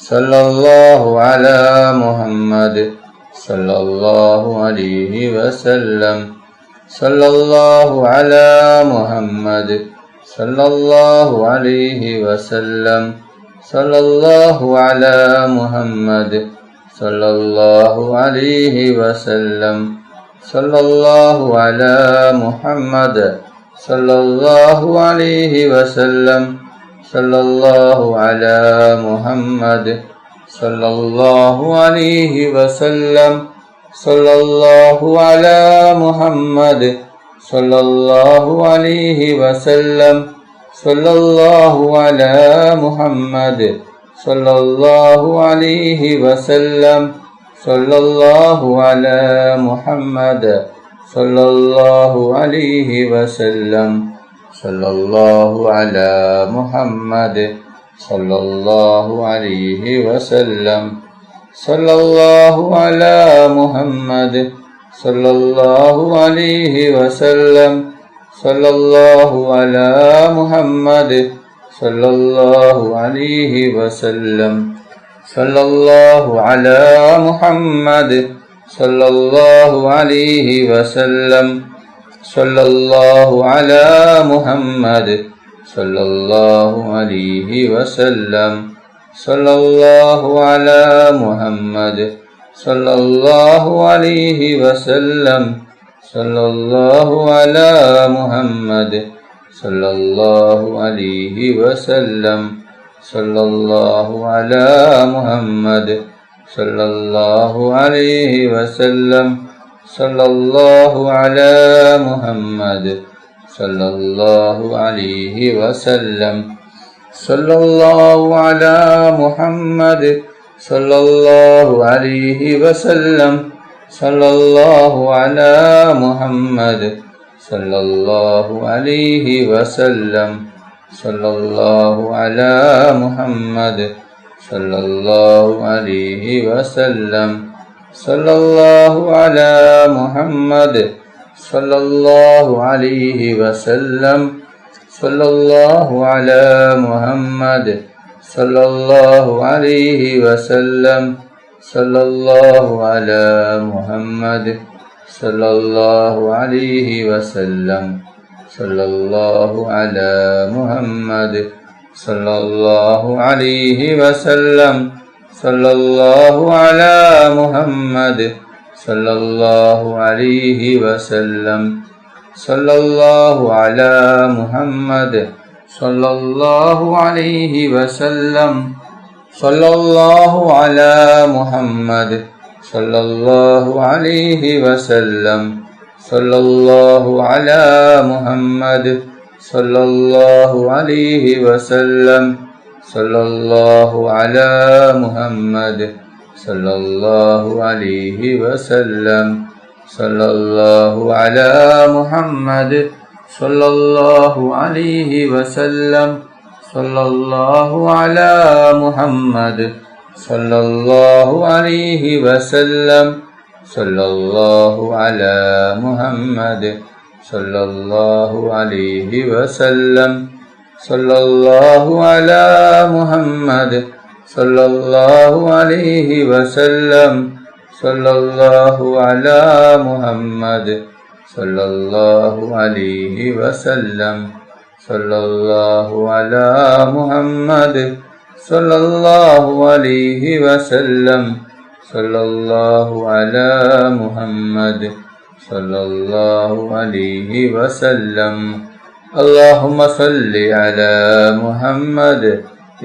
സല്ലല്ലാഹു അലാ മുഹമ്മദ് സല്ലല്ലാഹു അലൈഹി വസല്ലം സല്ലല്ലാഹു അലാ മുഹമ്മദ് സല്ലല്ലാഹു അലൈഹി വസല്ലം സല്ലല്ലാഹു അലാ മുഹമ്മദ് സല്ലല്ലാഹു അലൈഹി വസല്ലം സല്ലല്ലാഹു അലാ മുഹമ്മദ് സല്ലല്ലാഹു അലൈഹി വസല്ലം സല്ലല്ലാഹു അലാ മുഹമ്മദ് സല്ലല്ലാഹു അലൈഹി വസല്ലം സല്ലല്ലാഹു അലാ മുഹമ്മദ് സല്ലല്ലാഹു അലൈഹി വസല്ലം സല്ലല്ലാഹു അലാ മുഹമ്മദ് സല്ലല്ലാഹു അലൈഹി വസല്ലം സല്ലല്ലാഹു അലാ മുഹമ്മദ് സല്ലല്ലാഹു അലൈഹി വസല്ലം സല്ലല്ലാഹു അലാ മുഹമ്മദ് സല്ലല്ലാഹു അലൈഹി വസല്ലം സല്ലല്ലാഹു അലാ മുഹമ്മദ് സല്ലല്ലാഹു അലൈഹി വസല്ലം സല്ലല്ലാഹു അലാ മുഹമ്മദ് സല്ലല്ലാഹു അലൈഹി വസല്ലം സല്ലല്ലാഹു അലാ മുഹമ്മദ് സല്ലല്ലാഹു അലൈഹി വസല്ലം സല്ലല്ലാഹു അലാ മുഹമ്മദ് സല്ലല്ലാഹു അലൈഹി വസല്ലം സല്ലല്ലാഹു അലാ മുഹമ്മദ് സല്ലല്ലാഹു അലൈഹി വസല്ലം സല്ലല്ലാഹു അലാ മുഹമ്മദ് സല്ലല്ലാഹു അലൈഹി വസല്ലം സല്ലല്ലാഹു അലാ മുഹമ്മദ് സല്ലല്ലാഹു അലൈഹി വസല്ലം സല്ലല്ലാഹു അലാ മുഹമ്മദ് സല്ലല്ലാഹു അലൈഹി വസല്ലം സല്ലല്ലാഹു അലാ മുഹമ്മദ് സല്ലല്ലാഹു അലൈഹി വസല്ലം സല്ലല്ലാഹു അലാ മുഹമ്മദ് സല്ലല്ലാഹു അലൈഹി വസല്ലം സല്ലല്ലാഹു അലാ മുഹമ്മദ് സല്ലല്ലാഹു അലൈഹി വസല്ലം സല്ലല്ലാഹു അലാ മുഹമ്മദ് സല്ലല്ലാഹു അലൈഹി വസല്ലം സല്ലല്ലാഹു അലാ മുഹമ്മദ് സല്ലല്ലാഹു അലൈഹി വസല്ലം സല്ലല്ലാഹു അലാ മുഹമ്മദ് സല്ലല്ലാഹു അലൈഹി വസല്ലം സല്ലല്ലാഹു അലാ മുഹമ്മദ് സല്ലല്ലാഹു അലൈഹി വസല്ലം സല്ലല്ലാഹു അലാ മുഹമ്മദ് സല്ലല്ലാഹു അലൈഹി വസല്ലം സല്ലല്ലാഹു അലാ മുഹമ്മദ് സല്ലല്ലാഹു അലൈഹി വസല്ലം സല്ലല്ലാഹു അലാ മുഹമ്മദ് സല്ലല്ലാഹു അലൈഹി വസല്ലം സല്ലല്ലാഹു അലാ മുഹമ്മദ് സല്ലല്ലാഹു അലൈഹി വസല്ലം സല്ലല്ലാഹു അലാ മുഹമ്മദ് സല്ലല്ലാഹു അലൈഹി വസല്ലം സല്ലല്ലാഹു അലാ മുഹമ്മദ് സല്ലല്ലാഹു അലൈഹി വസല്ലം സല്ലല്ലാഹു അലാ മുഹമ്മദ് സല്ലല്ലാഹു അലൈഹി വസല്ലം സല്ലല്ലാഹു അലാ മുഹമ്മദ് സല്ലല്ലാഹു അലൈഹി വസല്ലം സല്ലല്ലാഹു അലാ മുഹമ്മദ് സല്ലല്ലാഹു അലൈഹി വസല്ലം സല്ലല്ലാഹു അലാ മുഹമ്മദ് സല്ലല്ലാഹു അലൈഹി വസല്ലം സല്ലല്ലാഹു അലാ മുഹമ്മദ് സല്ലല്ലാഹു അലൈഹി വസല്ലം സല്ലല്ലാഹു അലാ മുഹമ്മദ് സല്ലല്ലാഹു അലൈഹി വസല്ലം اللهم صل على محمد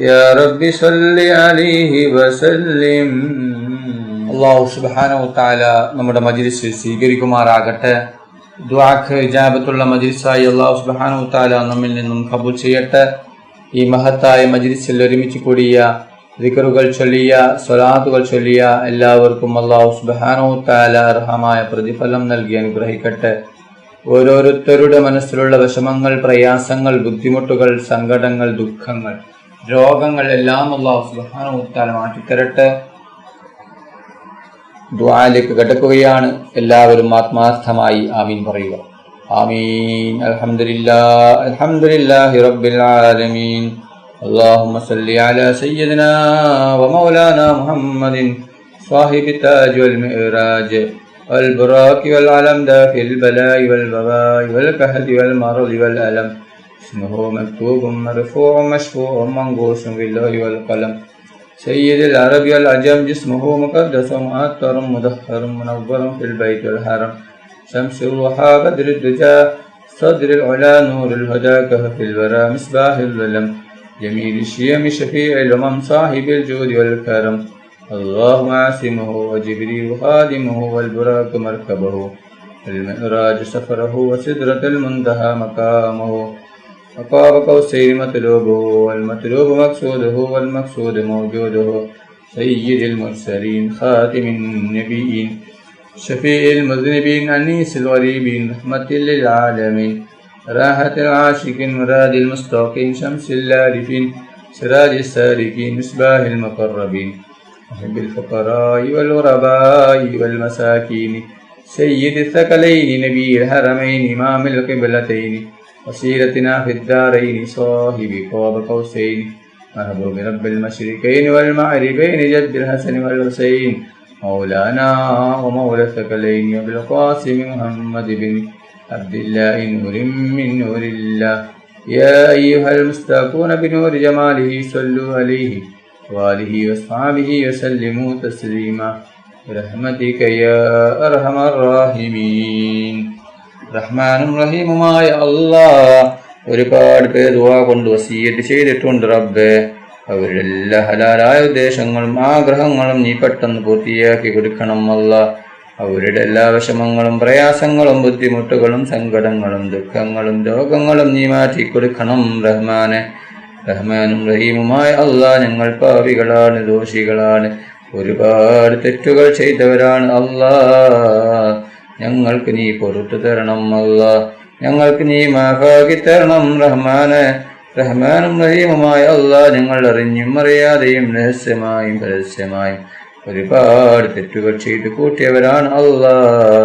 يا رب صل عليه وسلم. അല്ലാഹു സുബ്ഹാനഹു വ തആല നമ്മുടെ മജ്ലിസ് സ്വീകരിക്കുമാറാകട്ടെ. ദുആക്ക് ഇജാബത്തുള്ള മജ്ലിസായി അല്ലാഹു സുബ്ഹാനഹു വ തആല നമ്മിൽ നിന്നും ഖബൂൽ ചെയ്യട്ടെ. ഈ മഹത്തായ മജ്ലിസിൽ ഒരുമിച്ച് കൂടിയ ദിക്റുകൾ ചൊല്ലിയ സ്വലാത്തുകൾ ചൊല്ലിയ എല്ലാവർക്കും അല്ലാഹു സുബ്ഹാനഹു വ തആല അർഹമായ പ്രതിഫലം നൽകി അനുഗ്രഹിക്കട്ടെ. ഓരോരുത്തരുടെ മനസ്സിലുള്ള വിഷമങ്ങൾ, പ്രയാസങ്ങൾ, ബുദ്ധിമുട്ടുകൾ, സങ്കടങ്ങൾ, ദുഃഖങ്ങൾ, രോഗങ്ങൾ എല്ലാം അല്ലാഹു സുബ്ഹാനഹു വ തആല മാറ്റിത്തരട്ടെ. ദുആയിലേക്ക് കടക്കുകയാണ്. എല്ലാവരും ആത്മാർത്ഥമായി ആമീൻ പറയുക. ആമീൻ. അൽഹംദുലില്ലാഹി റബ്ബിൽ ആലമീൻ اللهم صل على سيدنا ومولانا محمد صاحب التاج والمئراج والبراق والعلم دافع البلاء والبغاء والكهد والمرض والألم. اسمه مكتوب مرفوع مشفوع منقوش باللوح والقلم. سيد العرب والعجم. جسمه مقدس مؤطر مدخر منور في البيت والحرم. شمس الضحى بدر الدجى صدر العلا نور الهدى كهف الورى مصباح الظلم. جميل الشيم شفيع الأمم صاحب الجود والكرم. الله عاصمه وجبريل خادمه والبراق مركبه. المعراج سفره وسدرة المنتهى مقامه. وقاب قوسين مطلوبه والمطلوب مقصوده والمقصود موجوده. سيد المرسلين خاتم النبيين شفيع المذنبين أنيس الغريبين رحمة للعالمين. راحة العاشقين مراد المستوقين شمس العارفين سراج السالكين مصباح المقربين. محب الفقراء والغرباء والمساكين. سيد الثقلين نبي الحرمين إمام القبلتين. وسيلتنا في الدارين صاحب قاب قوسين. محبوب رب المشرقين والمغربين جد الحسن والحسين. مولانا ومولى الثقلين أبي القاسم محمد بن عبد الله نور من نور الله. يا أيها المستاقون بنور جماله صلوا عليه وآله وأصحابه وسلموا تسليما برحمتك يا أرحم الراحمين. റഹ്മാനും റഹീമുമായ അല്ലാഹ് ഒരുപാട് പേർ ദുആ കൊണ്ട് വസിയ്യത്ത് ചെയ്തിട്ടുണ്ട് റബ്ബേ. അവരുടെ എല്ലാ ഹലാലായ ഉദ്ദേശങ്ങളും ആഗ്രഹങ്ങളും നീ പെട്ടെന്ന് പൂർത്തിയാക്കി കൊടുക്കണം അല്ലാഹ്. അവരുടെ എല്ലാ വിഷമങ്ങളും പ്രയാസങ്ങളും ബുദ്ധിമുട്ടുകളും സങ്കടങ്ങളും ദുഃഖങ്ങളും രോഗങ്ങളും നീ മാറ്റി കൊടുക്കണം റഹ്മാനെ. റഹ്മാനും റഹീമുമായ അല്ലാഹ് ഞങ്ങൾ പാപികളാണ്, ദോഷികളാണ്, ഒരുപാട് തെറ്റുകൾ ചെയ്തവരാണ് അല്ലാഹ്. ഞങ്ങൾക്ക് നീ പൊറുത്തു തരണം അല്ലാഹ്. ഞങ്ങൾക്ക് നീ മാഫാക്കി തരണം റഹ്മാനെ. റഹ്മാനും റഹീമുമായ അല്ലാഹ് ഞങ്ങൾ അറിഞ്ഞും അറിയാതെയും രഹസ്യമായും പരസ്യമായും ഒരുപാട് തെറ്റുകൾ ചെയ്തു കൂട്ടിയവരാണ് അല്ലാഹ്.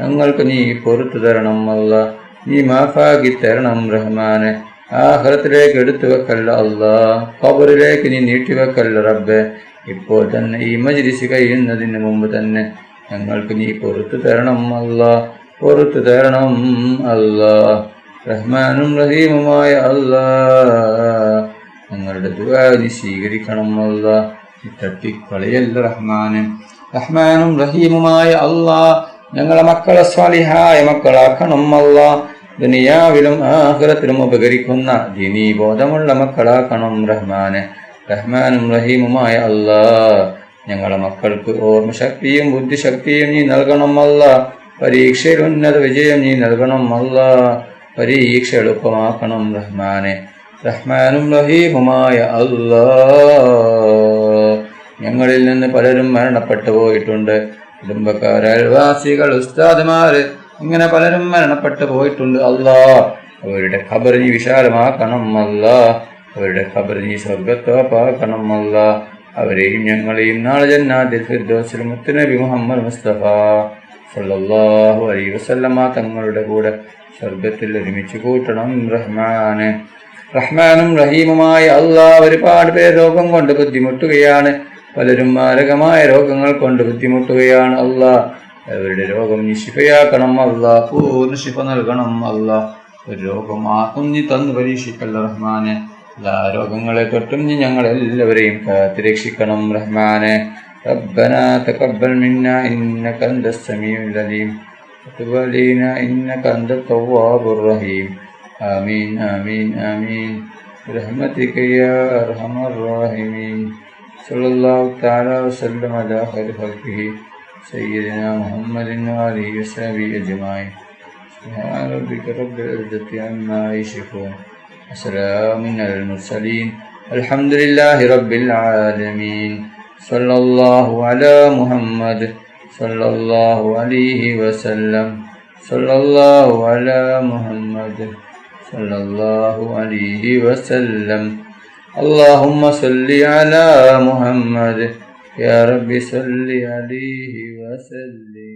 ഞങ്ങൾക്ക് നീ പൊറുത്തു തരണം അല്ലാഹ്. നീ മാഫാക്കി തരണം റഹ്മാനെ. ആഖിറത്തിലേക്ക് എടുത്തു വെക്കല്ല അല്ലാഹ്. ഖബറിലേക്ക് നീ നീട്ടിവെക്കല്ല റബ്ബെ. ഇപ്പോൾ തന്നെ ഈ മജ്ലിസ് കഴിയുന്നതിന് മുമ്പ് തന്നെ ഞങ്ങൾക്ക് നീ പൊറുത്തു തരണം അല്ലാഹ്, പൊറുത്തു തരണം അല്ലാഹ്. റഹ്മാനും റഹീമുമായ അല്ലാഹ് ഞങ്ങളുടെ ദുആ നീ സ്വീകരിക്കണം അല്ലാഹ്. നീ തട്ടിക്കളയല്ല റഹ്മാനെ. റഹ്മാനും റഹീമുമായ അല്ലാഹ് ഞങ്ങളെ മക്കളെ സ്വാലിഹായ മക്കളാക്കണം അല്ലാഹ്. ദുനിയാവിലും ആഖിറത്തിലും ഉപകരിക്കുന്ന ദീനീ ബോധമുള്ള മക്കളാക്കണം റഹ്മാനെ. റഹ്മാനും റഹീമുമായ അല്ലാഹ് ഞങ്ങളെ മക്കൾക്ക് ഓർമ്മശക്തിയും ബുദ്ധിശക്തിയും നീ നൽകണം അല്ലാഹ്. പരീക്ഷയിൽ ഉന്നത വിജയം നീ നൽകണം അല്ലാഹ്. പരീക്ഷ എളുപ്പമാക്കണം റഹ്മാനെ. റഹ്മാനും റഹീമുമായ അല്ലാഹ് ഞങ്ങളിൽ നിന്ന് പലരും മരണപ്പെട്ടു പോയിട്ടുണ്ട്. കുടുംബക്കാർ, അയൽവാസികൾ, ഉസ്താദുമാര്, ഇങ്ങനെ പലരും മരണപ്പെട്ടു പോയിട്ടുണ്ട് അല്ലാഹ്. അവരുടെ ഖബർ നീ വിശാലമാക്കണം അല്ലാഹ്. അവരുടെ ഖബർ നീ സ്വർഗ്ഗത്തോപ്പാക്കണം അല്ലാഹ്. അവരെയും ഞങ്ങളെയും നാളെ ജന്നാത്തുൽ ഫിർദൗസിൽ മുത്തുനബി മുഹമ്മദ് മുസ്തഫ സല്ലല്ലാഹു അലൈഹി വസല്ലമ തങ്ങളുടെ കൂടെ സ്വർഗ്ഗത്തിൽ ഒരുമിച്ച് കൂട്ടണം റഹ്മാനെ. റഹ്മാനും റഹീമുമായ അല്ലാഹ് ഒരുപാട് പേർ രോഗം കൊണ്ട് ബുദ്ധിമുട്ടുകയാണ്. പലരും മാരകമായ രോഗങ്ങൾ കൊണ്ട് ബുദ്ധിമുട്ടുകയാണ് അല്ലാഹ്. അവരുടെ രോഗം നീ ശിഫയാക്കണം അല്ലാഹ്. പൂർണ്ണ ശിഫ നൽകണം അല്ലാഹ്. ഒരു രോഗം ആർക്കും നീ തന്നു പരീക്ഷിക്കല്ല റഹ്മാനെ. എല്ലാ രോഗങ്ങളെ തൊട്ടും നീ ഞങ്ങളെല്ലാവരെയും കാത്തുരക്ഷിക്കണം റഹ്മാനെ. ربنا تقبل منا إنك أنت السميع العليم وتب علينا إنك أنت التواب الرحيم. آمين آمين آمين برحمتك يا أرحم الراحمين. صلى الله تعالى وسلم على خير خلقه سيدنا محمد وآله وصحبه أجمعين. سبحان ربك رب العزة عما يصفون وسلام على المرسلين الحمد لله رب العالمين. صلى الله على محمد صلى الله عليه وسلم. صلى الله على محمد صلى الله عليه وسلم. اللهم صل على محمد يا رب صل عليه وسلم.